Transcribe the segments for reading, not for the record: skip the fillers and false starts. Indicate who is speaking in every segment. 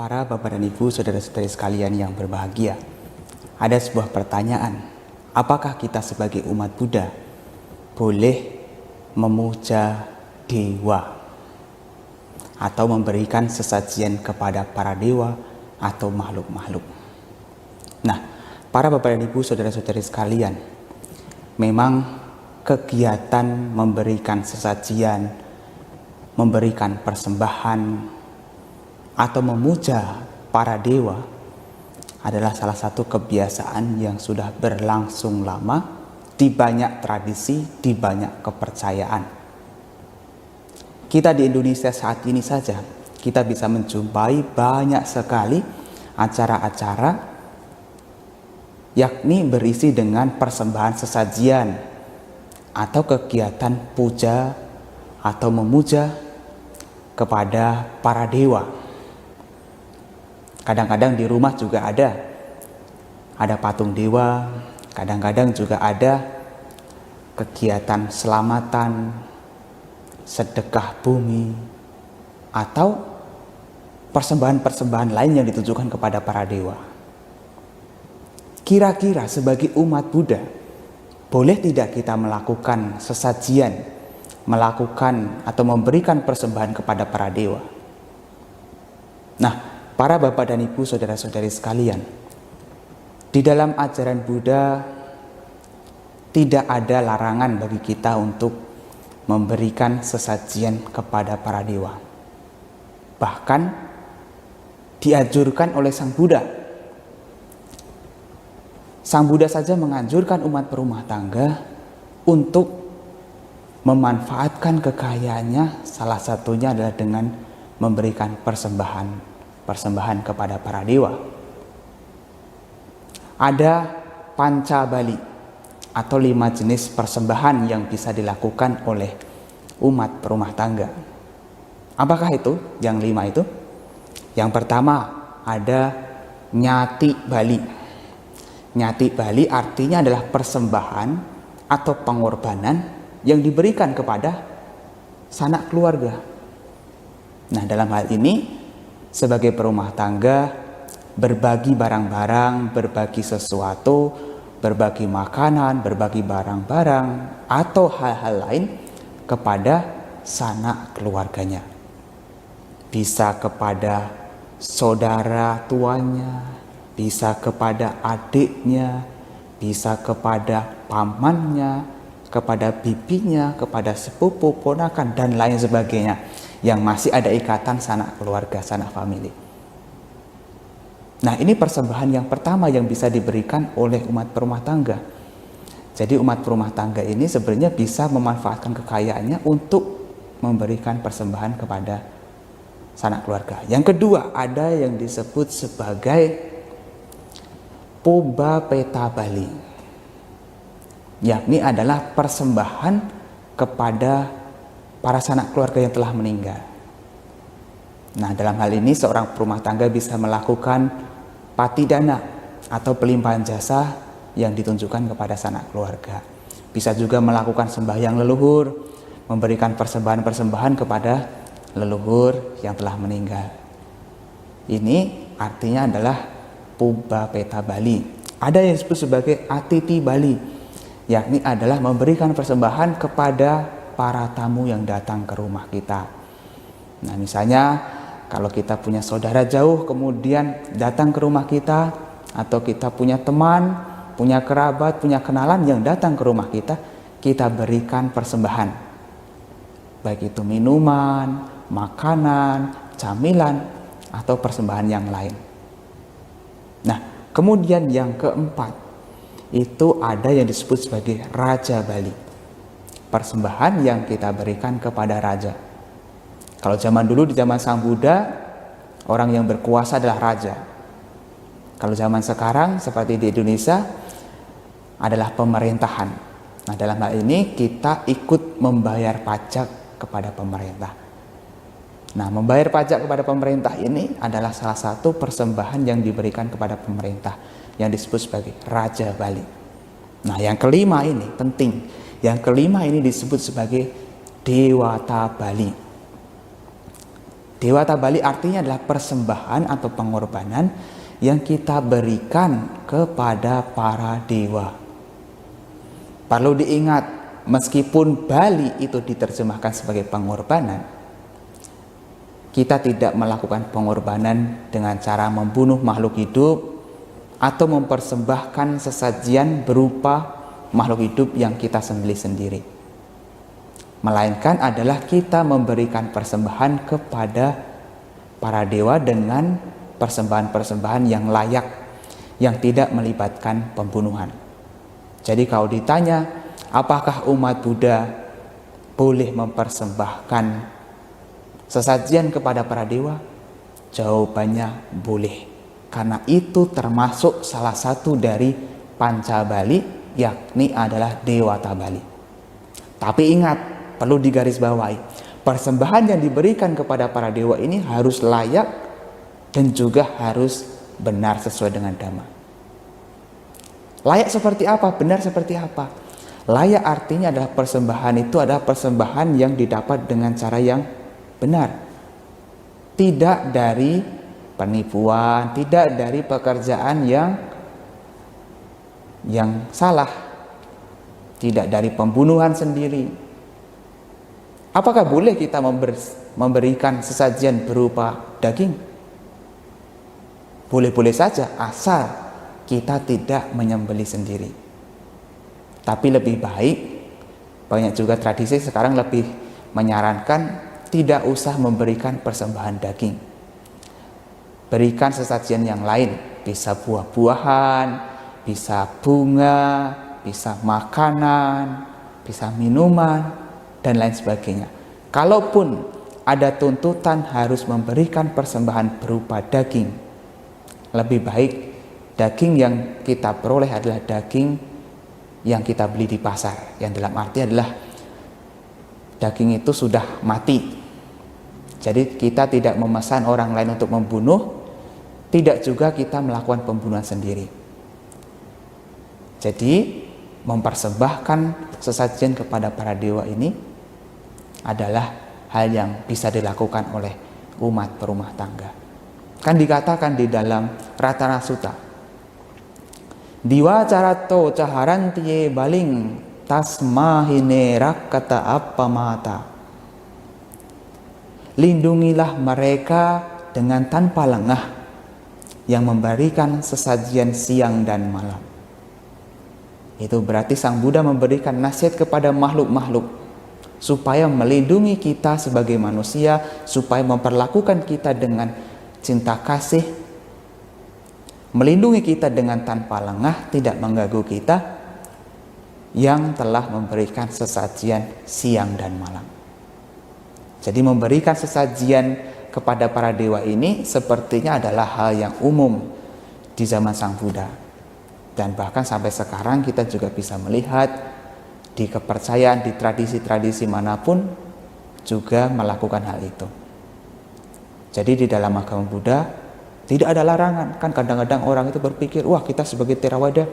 Speaker 1: Para Bapak dan Ibu, saudara-saudari sekalian yang berbahagia, ada sebuah pertanyaan, apakah kita sebagai umat Buddha boleh memuja dewa atau memberikan sesajian kepada para dewa atau makhluk-makhluk? Nah, para Bapak dan Ibu, saudara-saudari sekalian, memang kegiatan memberikan sesajian, memberikan persembahan, atau memuja para dewa adalah salah satu kebiasaan yang sudah berlangsung lama di banyak tradisi, di banyak kepercayaan. Kita di Indonesia saat ini saja, kita bisa menjumpai banyak sekali acara-acara yakni berisi dengan persembahan sesajian atau kegiatan puja atau memuja kepada para dewa. Kadang-kadang di rumah juga ada patung dewa, kadang-kadang juga ada kegiatan selamatan, sedekah bumi, atau persembahan-persembahan lain yang ditujukan kepada para dewa. Kira-kira sebagai umat Buddha, boleh tidak kita melakukan sesajian, melakukan atau memberikan persembahan kepada para dewa? Nah, para Bapak dan Ibu, saudara-saudari sekalian, di dalam ajaran Buddha tidak ada larangan bagi kita untuk memberikan sesajian kepada para dewa. Bahkan dianjurkan oleh Sang Buddha. Sang Buddha saja menganjurkan umat berumah tangga untuk memanfaatkan kekayaannya, salah satunya adalah dengan memberikan persembahan kepada para dewa. Ada panca bali atau 5 jenis persembahan yang bisa dilakukan oleh umat berumah tangga. Apakah itu yang 5 itu? Yang pertama ada nyati bali. Nyati bali artinya adalah persembahan atau pengorbanan yang diberikan kepada sanak keluarga. Nah, dalam hal ini sebagai perumah tangga, berbagi barang-barang, berbagi sesuatu, berbagi makanan, berbagi barang-barang, atau hal-hal lain kepada sanak keluarganya. Bisa kepada saudara tuanya, bisa kepada adiknya, bisa kepada pamannya, kepada bibinya, kepada sepupu, ponakan, dan lain sebagainya, yang masih ada ikatan sanak keluarga, sanak famili. Nah, ini persembahan yang pertama yang bisa diberikan oleh umat berumah tangga. Jadi umat berumah tangga ini sebenarnya bisa memanfaatkan kekayaannya untuk memberikan persembahan kepada sanak keluarga. Yang kedua, ada yang disebut sebagai puba peta bali, yakni adalah persembahan kepada para sanak keluarga yang telah meninggal. Nah, dalam hal ini seorang perumah tangga bisa melakukan patidana atau pelimpahan jasa yang ditunjukkan kepada sanak keluarga. Bisa juga melakukan sembahyang leluhur, memberikan persembahan-persembahan kepada leluhur yang telah meninggal. Ini artinya adalah puba peta bali. Ada yang disebut sebagai atiti bali, yakni adalah memberikan persembahan kepada para tamu yang datang ke rumah kita. Nah, misalnya kalau kita punya saudara jauh kemudian datang ke rumah kita, atau kita punya teman, punya kerabat, punya kenalan yang datang ke rumah kita, kita berikan persembahan. Baik itu minuman, makanan, camilan, atau persembahan yang lain. Nah, kemudian yang keempat, itu ada yang disebut sebagai raja bali. Persembahan yang kita berikan kepada raja. Kalau zaman dulu, di zaman Sang Buddha, orang yang berkuasa adalah raja. Kalau zaman sekarang seperti di Indonesia adalah pemerintahan. Nah, dalam hal ini kita ikut membayar pajak kepada pemerintah. Nah, membayar pajak kepada pemerintah ini adalah salah satu persembahan yang diberikan kepada pemerintah yang disebut sebagai raja bali. Nah, yang kelima ini penting. Yang kelima ini disebut sebagai dewata bali. Dewata Bali artinya adalah persembahan atau pengorbanan yang kita berikan kepada para dewa. Perlu diingat, meskipun Bali itu diterjemahkan sebagai pengorbanan, kita tidak melakukan pengorbanan dengan cara membunuh makhluk hidup atau mempersembahkan sesajian berupa makhluk hidup yang kita sembelih sendiri. Melainkan adalah kita memberikan persembahan kepada para dewa dengan persembahan-persembahan yang layak, yang tidak melibatkan pembunuhan. Jadi kalau ditanya, apakah umat Buddha boleh mempersembahkan sesajian kepada para dewa? Jawabannya boleh, karena itu termasuk salah satu dari panca Bali, yakni adalah Dewata Bali. Tapi ingat, perlu digarisbawahi, persembahan yang diberikan kepada para dewa ini harus layak dan juga harus benar sesuai dengan dhamma. Layak seperti apa? Benar seperti apa? Layak artinya adalah persembahan itu adalah persembahan yang didapat dengan cara yang benar. Tidak dari penipuan, tidak dari pekerjaan yang salah, tidak dari pembunuhan sendiri. Apakah boleh kita memberikan sesajian berupa daging? Boleh-boleh saja, asal kita tidak menyembelih sendiri. Tapi lebih baik, banyak juga tradisi sekarang lebih menyarankan tidak usah memberikan persembahan daging. Berikan sesajian yang lain, bisa buah-buahan, bisa bunga, bisa makanan, bisa minuman, dan lain sebagainya. Kalaupun ada tuntutan harus memberikan persembahan berupa daging, lebih baik daging yang kita peroleh adalah daging yang kita beli di pasar, yang dalam arti adalah daging itu sudah mati. Jadi kita tidak memesan orang lain untuk membunuh, tidak juga kita melakukan pembunuhan sendiri. Jadi mempersembahkan sesajian kepada para dewa ini adalah hal yang bisa dilakukan oleh umat berumah tangga. Kan dikatakan di dalam Ratana Sutta, Diwa carato caharantiye baling tasmahine rakkata appamata. Lindungilah mereka dengan tanpa lengah yang memberikan sesajian siang dan malam. Itu berarti Sang Buddha memberikan nasihat kepada makhluk-makhluk supaya melindungi kita sebagai manusia, supaya memperlakukan kita dengan cinta kasih, melindungi kita dengan tanpa lengah, tidak mengganggu kita, yang telah memberikan sesajian siang dan malam. Jadi memberikan sesajian kepada para dewa ini sepertinya adalah hal yang umum di zaman Sang Buddha. Dan bahkan sampai sekarang kita juga bisa melihat di kepercayaan, di tradisi-tradisi manapun juga melakukan hal itu. Jadi di dalam agama Buddha tidak ada larangan. Kan kadang-kadang orang itu berpikir, wah kita sebagai Theravada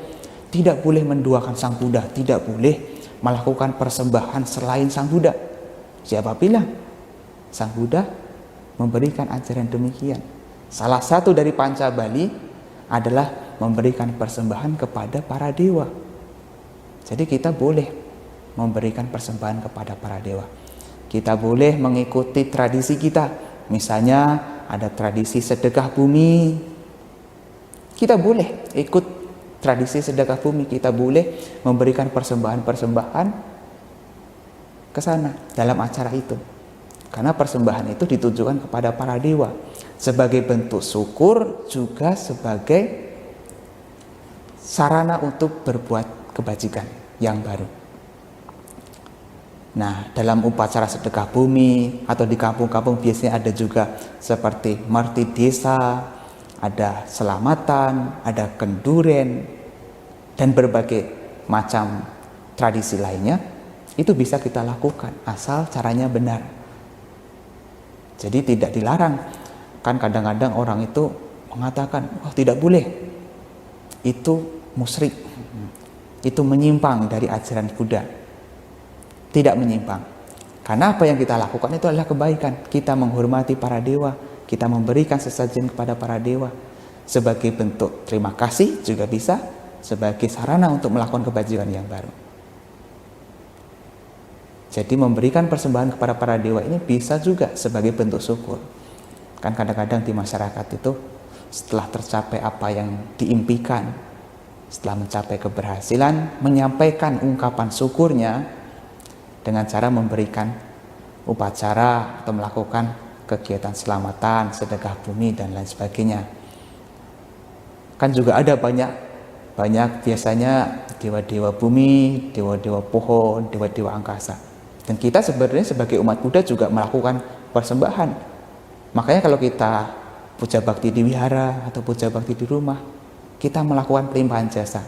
Speaker 1: tidak boleh menduakan Sang Buddha, tidak boleh melakukan persembahan selain Sang Buddha. Siapa bilang? Sang Buddha memberikan ajaran demikian. Salah satu dari panca Bali adalah memberikan persembahan kepada para dewa. Jadi kita boleh memberikan persembahan kepada para dewa. Kita boleh mengikuti tradisi kita. Misalnya ada tradisi sedekah bumi. Kita boleh ikut tradisi sedekah bumi. Kita boleh memberikan persembahan-persembahan ke sana dalam acara itu. Karena persembahan itu ditujukan kepada para dewa sebagai bentuk syukur, juga sebagai sarana untuk berbuat kebajikan yang baru. Nah, dalam upacara sedekah bumi atau di kampung-kampung biasanya ada juga seperti marti desa, ada selamatan, ada kenduren, dan berbagai macam tradisi lainnya. Itu bisa kita lakukan asal caranya benar. Jadi tidak dilarang. Kan kadang-kadang orang itu mengatakan, wah tidak boleh, itu musyrik, itu menyimpang dari ajaran Buddha. Tidak menyimpang, Karena apa yang kita lakukan itu adalah kebaikan. Kita menghormati para dewa, kita memberikan sesajen kepada para dewa sebagai bentuk terima kasih, juga bisa sebagai sarana untuk melakukan kebajikan yang baru. Jadi memberikan persembahan kepada para dewa ini bisa juga sebagai bentuk syukur. Kan kadang-kadang di masyarakat itu setelah tercapai apa yang diimpikan, setelah mencapai keberhasilan, menyampaikan ungkapan syukurnya dengan cara memberikan upacara atau melakukan kegiatan selamatan, sedekah bumi dan lain sebagainya. Kan juga ada banyak biasanya dewa-dewa bumi, dewa-dewa pohon, dewa-dewa angkasa. Dan kita sebenarnya sebagai umat Buddha juga melakukan persembahan. Makanya kalau kita puja bakti di wihara atau puja bakti di rumah, kita melakukan pelimpahan jasa.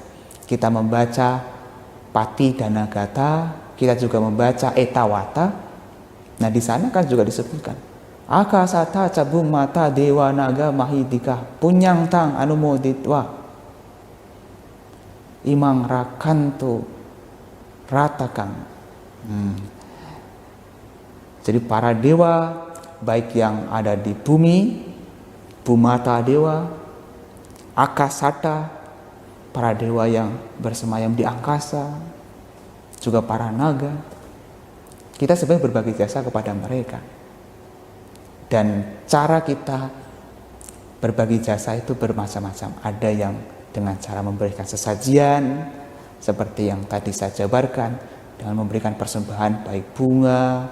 Speaker 1: Kita membaca Pati Dana Gata, kita juga membaca Etawata. Nah di sana kan juga disebutkan Akasata cabung mata dewa naga mahidika punyang tang anumoditwa imang rakantu ratakang. Jadi para dewa baik yang ada di bumi, Bumata dewa, Akasata, para dewa yang bersemayam di angkasa, juga para naga, kita sebenarnya berbagi jasa kepada mereka. Dan cara kita berbagi jasa itu bermacam-macam. Ada yang dengan cara memberikan sesajian seperti yang tadi saya jabarkan, dengan memberikan persembahan baik bunga,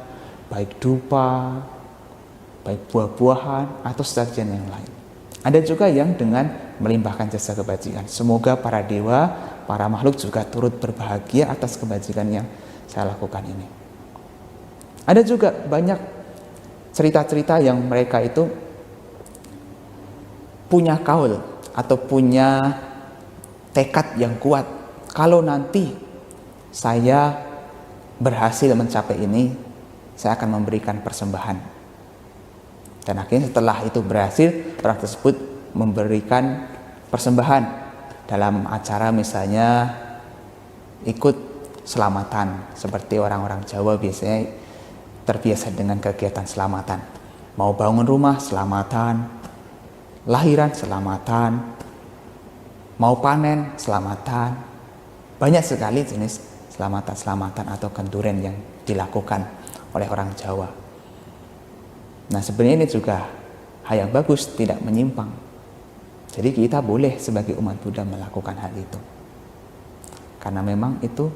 Speaker 1: baik dupa, baik buah-buahan atau sesajian yang lain. Ada juga yang dengan melimpahkan jasa kebajikan. Semoga para dewa, para makhluk juga turut berbahagia atas kebajikan yang saya lakukan ini. Ada juga banyak cerita-cerita yang mereka itu punya kaul atau punya tekad yang kuat. Kalau nanti saya berhasil mencapai ini, saya akan memberikan persembahan. Dan akhirnya setelah itu berhasil, orang tersebut memberikan persembahan dalam acara misalnya ikut selamatan. Seperti orang-orang Jawa biasanya terbiasa dengan kegiatan selamatan. Mau bangun rumah, selamatan. Lahiran, selamatan. Mau panen, selamatan. Banyak sekali jenis selamatan-selamatan atau kenduren yang dilakukan oleh orang Jawa. Nah sebenarnya ini juga hal yang bagus, tidak menyimpang. Jadi kita boleh sebagai umat Buddha melakukan hal itu. Karena memang itu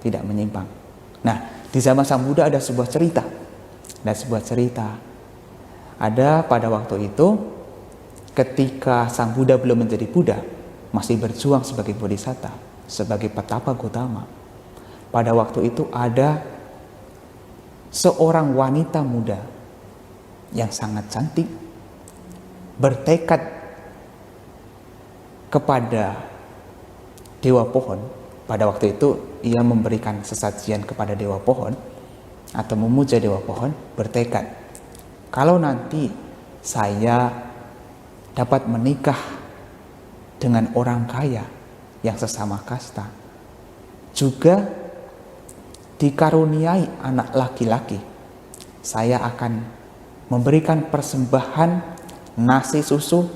Speaker 1: tidak menyimpang. Nah di zaman Sang Buddha ada sebuah cerita. Ada pada waktu itu ketika Sang Buddha belum menjadi Buddha, masih berjuang sebagai bodhisatta, sebagai Patapa Gotama. Pada waktu itu ada seorang wanita muda yang sangat cantik, bertekad kepada dewa pohon. Pada waktu itu ia memberikan sesajian kepada dewa pohon atau memuja dewa pohon, bertekad, kalau nanti saya dapat menikah dengan orang kaya yang sesama kasta, juga dikaruniai anak laki-laki, saya akan memberikan persembahan nasi susu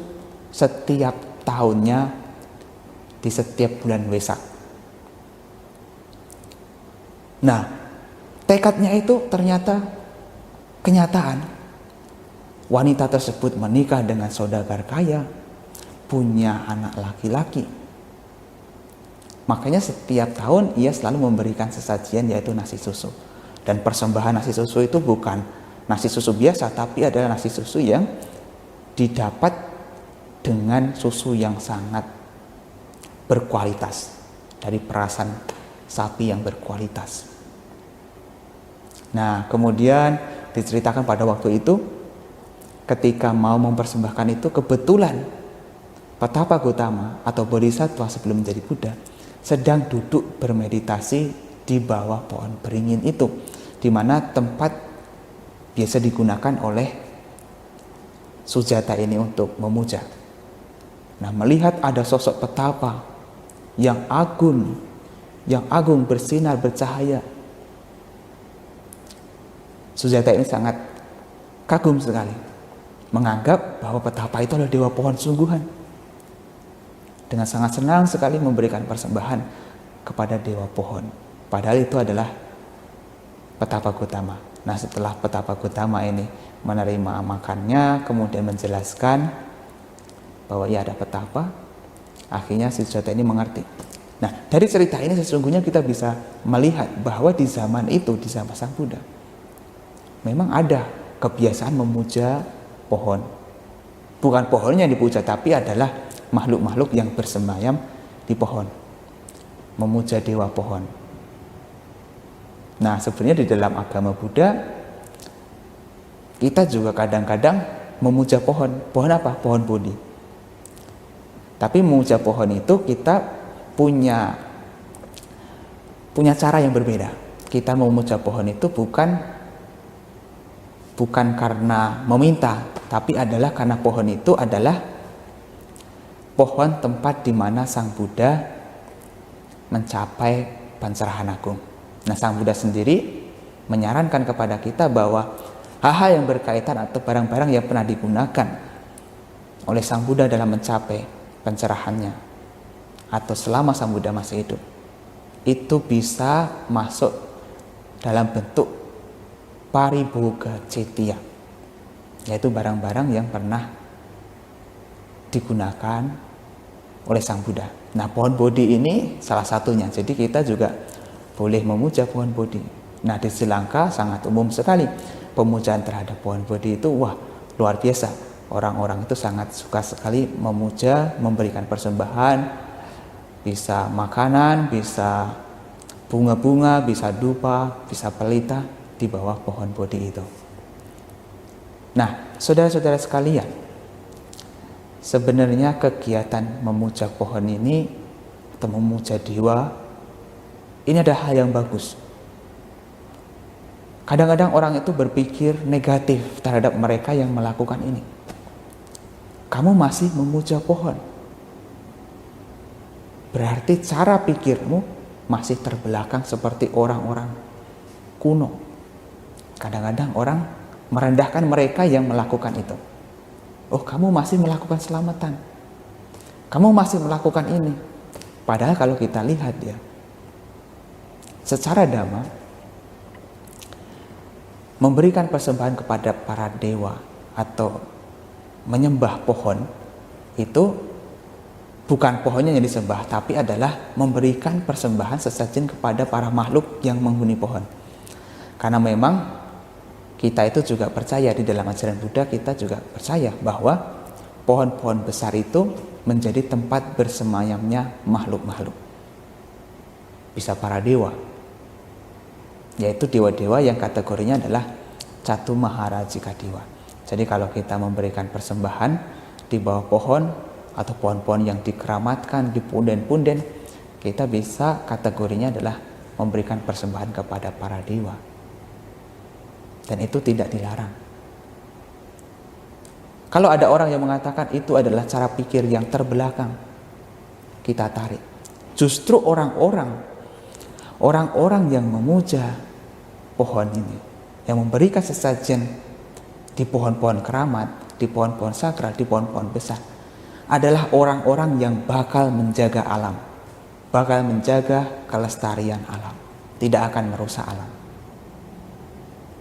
Speaker 1: setiap tahunnya di setiap bulan Wesak. Nah, tekadnya itu ternyata kenyataan. Wanita tersebut menikah dengan saudagar kaya, punya anak laki-laki. Makanya setiap tahun ia selalu memberikan sesajian, yaitu nasi susu. Dan persembahan nasi susu itu bukan nasi susu biasa, tapi adalah nasi susu yang didapat dengan susu yang sangat berkualitas, dari perasan sapi yang berkualitas. Nah, kemudian diceritakan pada waktu itu ketika mau mempersembahkan itu, kebetulan Patapa Gotama atau Bodhisattva sebelum menjadi Buddha sedang duduk bermeditasi di bawah pohon beringin itu, di mana tempat biasa digunakan oleh Sujata ini untuk memuja. Nah, melihat ada sosok petapa yang agung bersinar, bercahaya, Sujata ini sangat kagum sekali, menganggap bahwa petapa itu adalah dewa pohon sungguhan. Dengan sangat senang sekali memberikan persembahan kepada dewa pohon. Padahal itu adalah petapa Gotama. Nah, setelah petapa Gotama ini menerima makannya, kemudian menjelaskan bahwa ia ada petapa, akhirnya si Sujata ini mengerti. Nah, dari cerita ini sesungguhnya kita bisa melihat bahwa di zaman itu, di zaman Sang Buddha, memang ada kebiasaan memuja pohon. Bukan pohonnya yang dipuja, tapi adalah makhluk-makhluk yang bersemayam di pohon, memuja dewa pohon. Nah, sebenarnya di dalam agama Buddha, kita juga kadang-kadang memuja pohon. Pohon apa? Pohon Bodhi. Tapi memuja pohon itu kita punya cara yang berbeda. Kita memuja pohon itu bukan karena meminta, tapi adalah karena pohon itu adalah pohon tempat di mana Sang Buddha mencapai pencerahan agung. Nah, Sang Buddha sendiri menyarankan kepada kita bahwa hal-hal yang berkaitan atau barang-barang yang pernah digunakan oleh Sang Buddha dalam mencapai pencerahannya atau selama Sang Buddha masih hidup, itu bisa masuk dalam bentuk paribhoga cetiya, yaitu barang-barang yang pernah digunakan oleh Sang Buddha. Nah, pohon Bodhi ini salah satunya. Jadi kita juga boleh memuja pohon Bodhi. Nah, di Sri Lanka sangat umum sekali pemujaan terhadap pohon Bodhi itu, wah, luar biasa. Orang-orang itu sangat suka sekali memuja, memberikan persembahan, bisa makanan, bisa bunga-bunga, bisa dupa, bisa pelita di bawah pohon Bodhi itu. Nah, saudara-saudara sekalian, sebenarnya kegiatan memuja pohon ini atau memuja dewa ini ada hal yang bagus. Kadang-kadang orang itu berpikir negatif terhadap mereka yang melakukan ini. Kamu masih memuja pohon, berarti cara pikirmu masih terbelakang seperti orang-orang kuno. Kadang-kadang orang merendahkan mereka yang melakukan itu. Oh, kamu masih melakukan selamatan, kamu masih melakukan ini. Padahal kalau kita lihat ya, secara dhamma, memberikan persembahan kepada para dewa atau menyembah pohon itu bukan pohonnya yang disembah, tapi adalah memberikan persembahan sesajen kepada para makhluk yang menghuni pohon. Karena memang kita itu juga percaya, di dalam ajaran Buddha kita juga percaya bahwa pohon-pohon besar itu menjadi tempat bersemayamnya makhluk-makhluk. Bisa para dewa, yaitu dewa-dewa yang kategorinya adalah Catu Maharajika Dewa. Jadi kalau kita memberikan persembahan di bawah pohon atau pohon-pohon yang dikeramatkan di punden-punden, kita bisa kategorinya adalah memberikan persembahan kepada para dewa. Dan itu tidak dilarang. Kalau ada orang yang mengatakan itu adalah cara pikir yang terbelakang, kita tarik. Justru orang-orang yang memuja pohon ini, yang memberikan sesajen di pohon-pohon keramat, di pohon-pohon sakral, di pohon-pohon besar, adalah orang-orang yang bakal menjaga alam, bakal menjaga kelestarian alam, tidak akan merusak alam.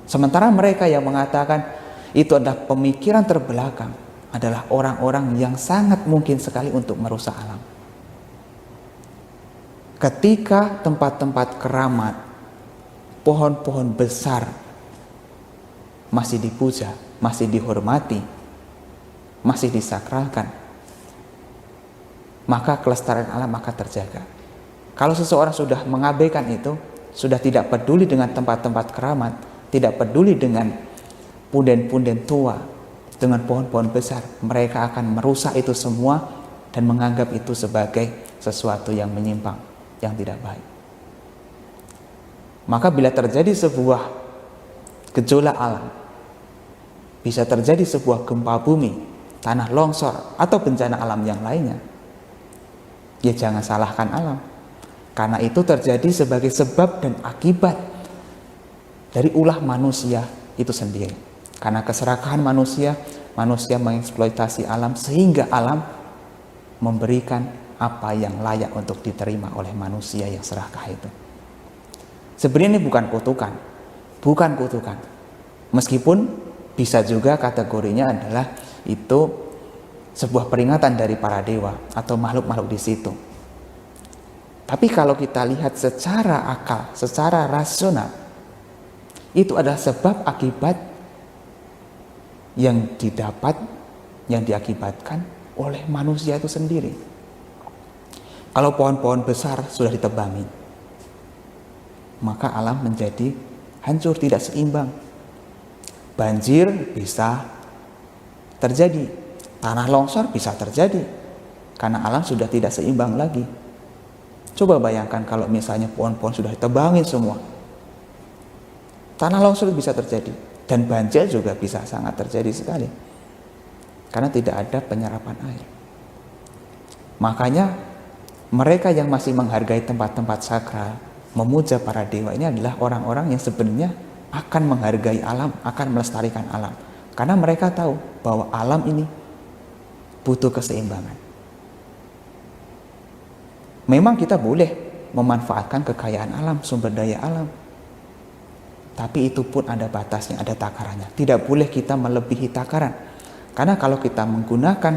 Speaker 1: Sementara mereka yang mengatakan itu adalah pemikiran terbelakang adalah orang-orang yang sangat mungkin sekali untuk merusak alam. Ketika tempat-tempat keramat, pohon-pohon besar masih dipuja, masih dihormati, masih disakralkan, maka kelestarian alam akan terjaga. Kalau seseorang sudah mengabaikan itu, sudah tidak peduli dengan tempat-tempat keramat, tidak peduli dengan punden-punden tua, dengan pohon-pohon besar, mereka akan merusak itu semua dan menganggap itu sebagai sesuatu yang menyimpang, yang tidak baik. Maka bila terjadi sebuah gejolak alam, bisa terjadi sebuah gempa bumi, tanah longsor, atau bencana alam yang lainnya, ya jangan salahkan alam, karena itu terjadi sebagai sebab dan akibat dari ulah manusia itu sendiri. Karena keserakahan manusia, manusia mengeksploitasi alam sehingga alam memberikan apa yang layak untuk diterima oleh manusia yang serakah itu. Sebenarnya ini bukan kutukan. Meskipun bisa juga kategorinya adalah itu sebuah peringatan dari para dewa atau makhluk-makhluk di situ. Tapi kalau kita lihat secara akal, secara rasional, itu adalah sebab akibat yang diakibatkan oleh manusia itu sendiri. Kalau pohon-pohon besar sudah ditebangi, maka alam menjadi hancur, tidak seimbang. Banjir bisa terjadi, tanah longsor bisa terjadi, karena alam sudah tidak seimbang lagi. Coba bayangkan kalau misalnya pohon-pohon sudah ditebangin semua, tanah longsor bisa terjadi, dan banjir juga bisa sangat terjadi sekali, karena tidak ada penyerapan air. Makanya mereka yang masih menghargai tempat-tempat sakral, memuja para dewa, ini adalah orang-orang yang sebenarnya akan menghargai alam, akan melestarikan alam, karena mereka tahu bahwa alam ini butuh keseimbangan. Memang kita boleh memanfaatkan kekayaan alam, sumber daya alam, tapi itu pun ada batasnya, ada takarannya. Tidak boleh kita melebihi takaran, karena kalau kita menggunakan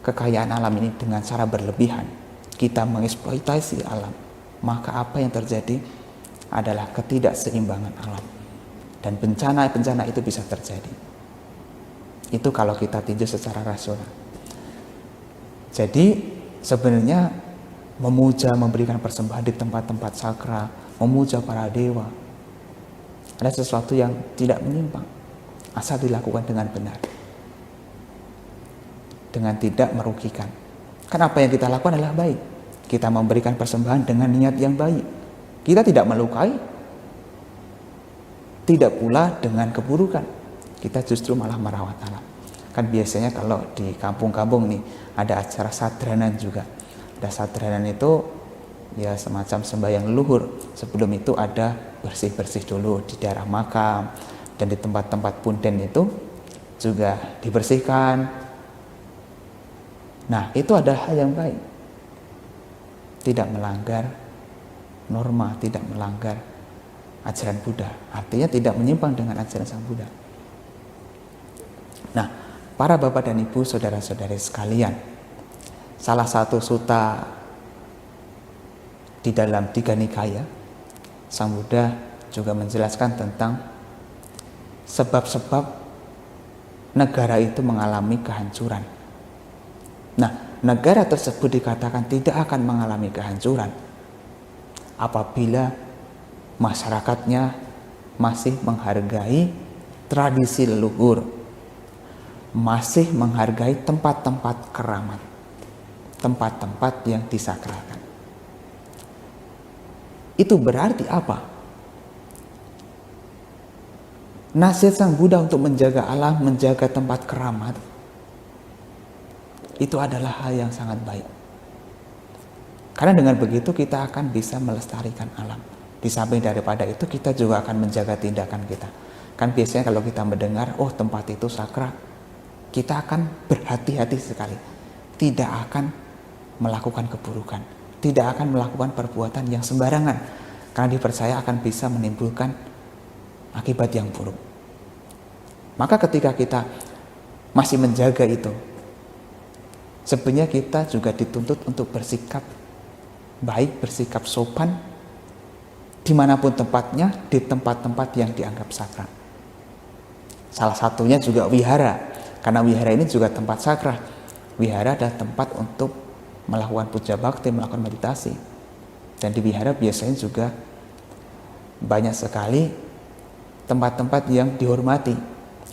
Speaker 1: kekayaan alam ini dengan cara berlebihan, kita mengeksploitasi alam, maka apa yang terjadi adalah ketidakseimbangan alam, dan bencana-bencana itu bisa terjadi. Itu kalau kita tinjau secara rasional. Jadi sebenarnya memuja, memberikan persembahan di tempat-tempat sakral, memuja para dewa, ada sesuatu yang tidak menyimpang, asal dilakukan dengan benar, dengan tidak merugikan. Karena apa yang kita lakukan adalah baik. Kita memberikan persembahan dengan niat yang baik. Kita tidak melukai, tidak pula dengan keburukan. Kita justru malah merawat alam. Kan biasanya kalau di kampung-kampung nih ada acara sadranan juga. Ada sadranan itu ya semacam sembahyang leluhur. Sebelum itu ada bersih-bersih dulu di daerah makam, dan di tempat-tempat punden itu juga dibersihkan. Nah, itu adalah hal yang baik. Tidak melanggar norma, tidak melanggar ajaran Buddha. Artinya tidak menyimpang dengan ajaran Sang Buddha. Nah, para bapak dan ibu, saudara-saudari sekalian, salah satu sutta di dalam Tiga Nikaya, Sang Buddha juga menjelaskan tentang sebab-sebab negara itu mengalami kehancuran. Nah, negara tersebut dikatakan tidak akan mengalami kehancuran apabila masyarakatnya masih menghargai tradisi leluhur, masih menghargai tempat-tempat keramat, tempat-tempat yang disakralkan. Itu berarti apa? Nasihat Sang Buddha untuk menjaga alam, menjaga tempat keramat, itu adalah hal yang sangat baik. Karena dengan begitu kita akan bisa melestarikan alam. Di samping daripada itu kita juga akan menjaga tindakan kita. Kan biasanya kalau kita mendengar, oh tempat itu sakral, kita akan berhati-hati sekali. Tidak akan melakukan keburukan, tidak akan melakukan perbuatan yang sembarangan, karena dipercaya akan bisa menimbulkan akibat yang buruk. Maka ketika kita masih menjaga itu, sebenarnya kita juga dituntut untuk bersikap baik, bersikap sopan dimanapun tempatnya, di tempat-tempat yang dianggap sakral. Salah satunya juga wihara, karena wihara ini juga tempat sakral. Wihara adalah tempat untuk melakukan puja bakti, melakukan meditasi. Dan di wihara biasanya juga banyak sekali tempat-tempat yang dihormati.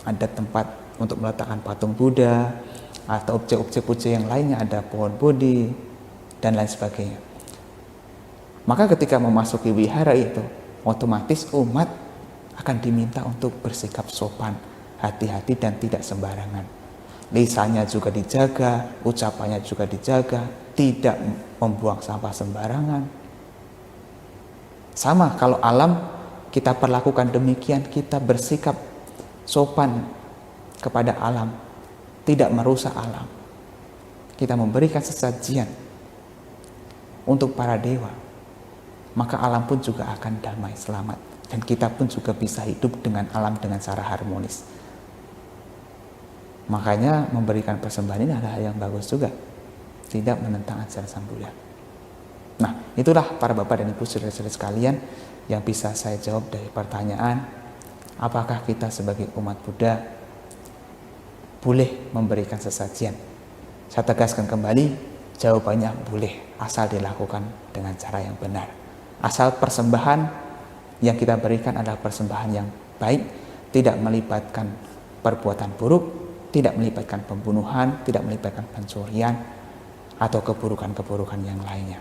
Speaker 1: Ada tempat untuk meletakkan patung Buddha, atau objek-objek puja yang lainnya, ada pohon bodhi, dan lain sebagainya. Maka ketika memasuki wihara itu, otomatis umat akan diminta untuk bersikap sopan, hati-hati dan tidak sembarangan. Lisannya juga dijaga, ucapannya juga dijaga, tidak membuang sampah sembarangan. Sama kalau alam kita perlakukan demikian, kita bersikap sopan kepada alam, tidak merusak alam. Kita memberikan sesajian untuk para dewa, maka alam pun juga akan damai, selamat. Dan kita pun juga bisa hidup dengan alam dengan cara harmonis. Makanya memberikan persembahan ini adalah hal yang bagus juga, tidak menentang ajaran Sang Buddha. Nah, itulah para bapak dan ibu saudara-saudara sekalian yang bisa saya jawab dari pertanyaan, apakah kita sebagai umat Buddha boleh memberikan sesajian? Saya tegaskan kembali, jawabannya boleh, asal dilakukan dengan cara yang benar. Asal persembahan yang kita berikan adalah persembahan yang baik, tidak melibatkan perbuatan buruk, tidak melibatkan pembunuhan, tidak melibatkan pencurian, atau keburukan-keburukan yang lainnya.